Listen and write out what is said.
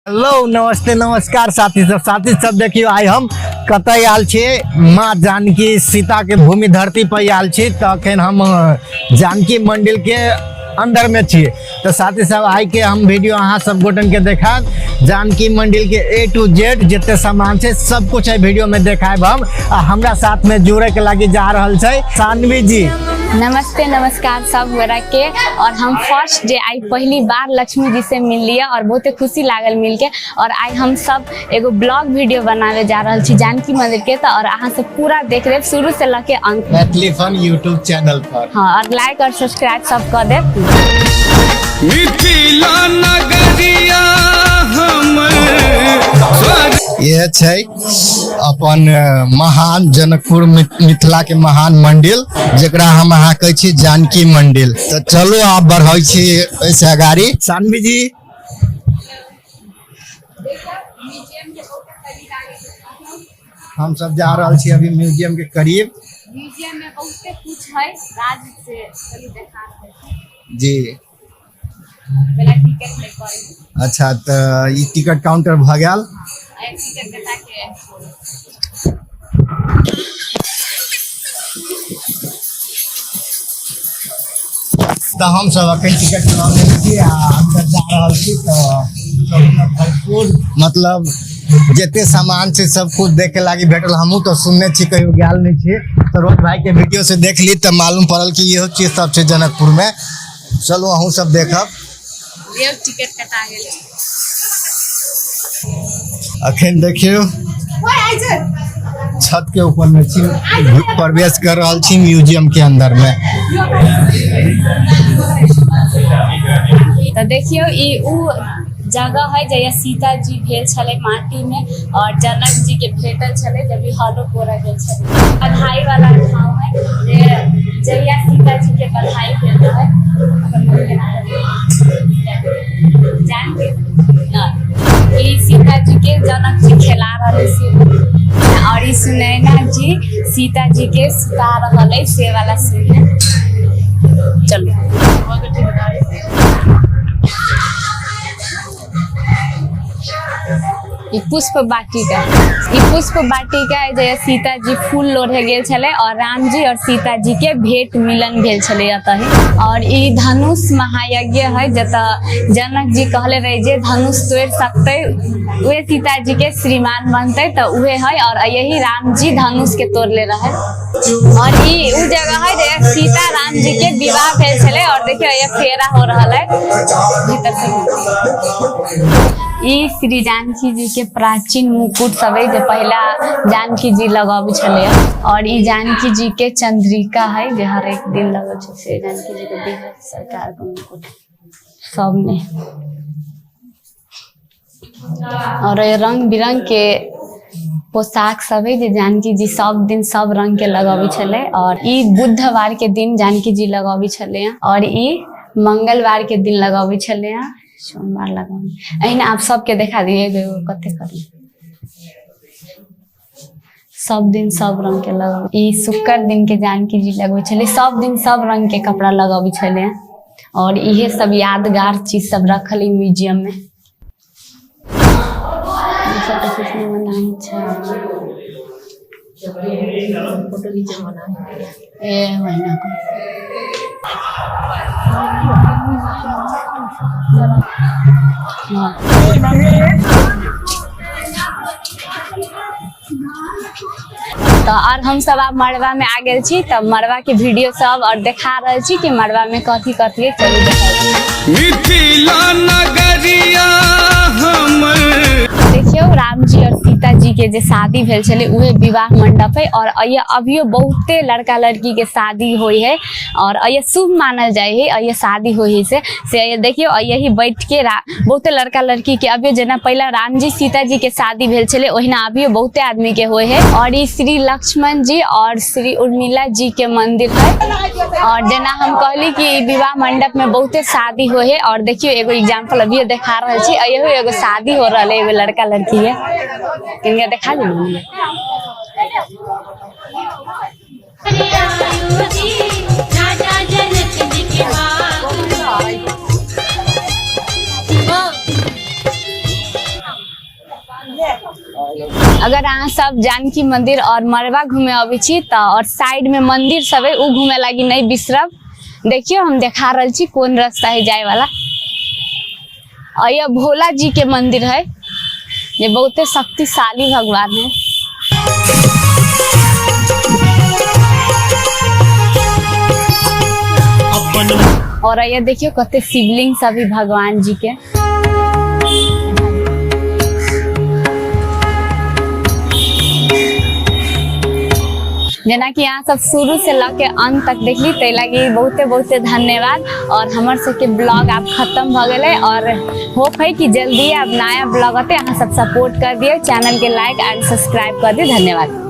Hello नमस्ते नमस्कार साथी सब देखियो आई हम कतई आल छे माँ जानकी सीता के भूमि धरती पर आल छी। तो अखन हम जानकी मंदिर के अंदर में छी। तो साथी सब आई के हम वीडियो अहाँ सब गोटन के देखा जानकी मंदिर के A to Z जितने सामान से सब कुछ है वीडियो में देखाएब हम। हमरा साथ में जुड़े के लगी जा रहल छे सानवी जी। नमस्ते नमस्कार सब गोरा के। और हम फर्स्ट डे आई पहली बार लक्ष्मी जी से मिल लिया और बहुत खुशी लागल मिल के। और आई हम सब एगो ब्लॉग वीडियो बनावे जा रहल छी जानकी मंदिर के। तो और अहाँ सब पूरा देख लेब शुरू से लेके अंत मैथिली फन यूट्यूब चैनल पर। हाँ और लाइक और सब्सक्राइब सब कर देब। यह छै अपन महान जनकपुर मिथिला के महान मंदिर जकरा हम अहाँ कहै छी जानकी मंदिर। तो चलो आप बढ़ै छी ऐसे गाड़ी सानवी जी। हम सब जा रहल छी अभी म्यूजियम के करीब। म्यूजियम में बहुते कुछ है राज से चली देखा जी। पहला टिकट ले करी। अच्छा तो ई टिकट काउंटर भ गेल। टिकट कटा के तो हम सब अखन टिकट लऽ लेने छी आ अंदर जा रहल छी। तो भरपूर मतलब जते सामान से सब कुछ देखे लागी भेटल। हमहू तो सुनने छी कहियो गेल नहीं छी। तो रोज भाई के वीडियो से देख ली तो मालूम पड़ल कि इहो चीज सब छै जनकपुर में। चलो अहूँ सब देखब। ये टिकट कटा गेल। अखन देखियो छत के ऊपर में छी प्रवेश कर रहल छी म्यूजियम के अंदर में। तो देखियो ई उ जगह है जया सीता जी भेल छले माटी में और जनक जी के भेटल छले जब भी हलो कोरा गेल छले। बधाई वाला ठाव है जे जया सीता जी के बधाई भेल है। जान के ना ई सीता जी के जनक जी खिला रहे से और ई सुनैना जी सीता जी के सुता रहले से वाला सीन है। चलो पुष्प वाटिका है जे सीता जी फूल लोढ़े गेल छले और राम जी और सीता जी के भेंट मिलन भेल छले अतही। और ई धनुष महायज्ञ है जता जनक जी कहले रहे जे धनुष तोड़ सकते वे सीता जी के श्रीमान बनते तो उहे है। और यही राम जी धनुष के तोड़ले रहे। और ई उ जगह है जे सीता राम जी के विवाह भेल छले। और देखियो ये फेरा हो रहा है भीतर से। ई श्री जानकी जी के प्राचीन मुकुट सब है जो पहला जानकी जी लगावे छले। और ई जानकी जी के चंद्रिका है जो हर एक दिन लगे छे से जानकी जी के बिहार सरकार के मुकुट सब में। और ये रंग बिरंग के पोशाक सब है जो जानकी जी सब दिन सब रंग के लगावे छले। और ई बुधवार के दिन जानकी जी लगावे छले और ई मंगलवार के दिन लगावे छले सोमवार लगाओ। अहिना आप सबके देखा दिए कते करी सब दिन सब रंग के लगाओ। ई शुक्र दिन के जानकी जी लगवे छले सब दिन सब रंग के कपड़ा लगावे छले। और इहे सब यादगार चीज सब रखल ई म्यूजियम में। फोटो खींचे मना ए महीना को तो और हम सब आप मड़वा में आ गए छी। तब मड़वा के वीडियो सब और दिखा रहे छी कि मड़वा में कथी कथी चली मिथिला नगरिया देखियो राम जी और सीता जी के जे शादी भेल छले उहे विवाह मंडप है। और ये अभियो बहुते लड़का लड़की के शादी होई है और ये शुभ मानल जाए है। ये शादी होई से ये देखियो यही बैठ के बहुते लड़का लड़की के अभियो जना पहला राम जी सीता जी के शादी भेल छले ओहिना अभियो बहुते आदमी के होय है। और ये श्री लक्ष्मण जी और श्री उर्मिला जी के मंदिर है। और जना हम कहली कि विवाह मंडप में बहुते शादी होय है। और देखियो एगो एग्जांपल अभियो दिखा रहल छी। यही एगो शादी हो रहल है एगो लड़का लड़की है इनका दिखा दे। अगर अहाँ सब जानकी मंदिर और मरवा घूमे अभी छी त और साइड में मंदिर सब है उ घूमे लागी नहीं बिसरब। देखियो हम देखा रहल छी कौन रास्ता है जाए वाला। और यह भोला जी के मंदिर है, ये बहुते शक्तिशाली भगवान है। और ये देखियो कते शिवलिंग सभी भगवान जी के। जना कि यहाँ सब शुरू से लग के अंत तक देखली ते लगी बहुते बहुते धन्यवाद। और हमर सबके ब्लॉग आप खत्म भ गए और होप है कि जल्दी अब नया ब्लॉग आते अहाँ सब सपोर्ट कर दिए, चैनल के लाइक एंड सब्सक्राइब कर दिए। धन्यवाद।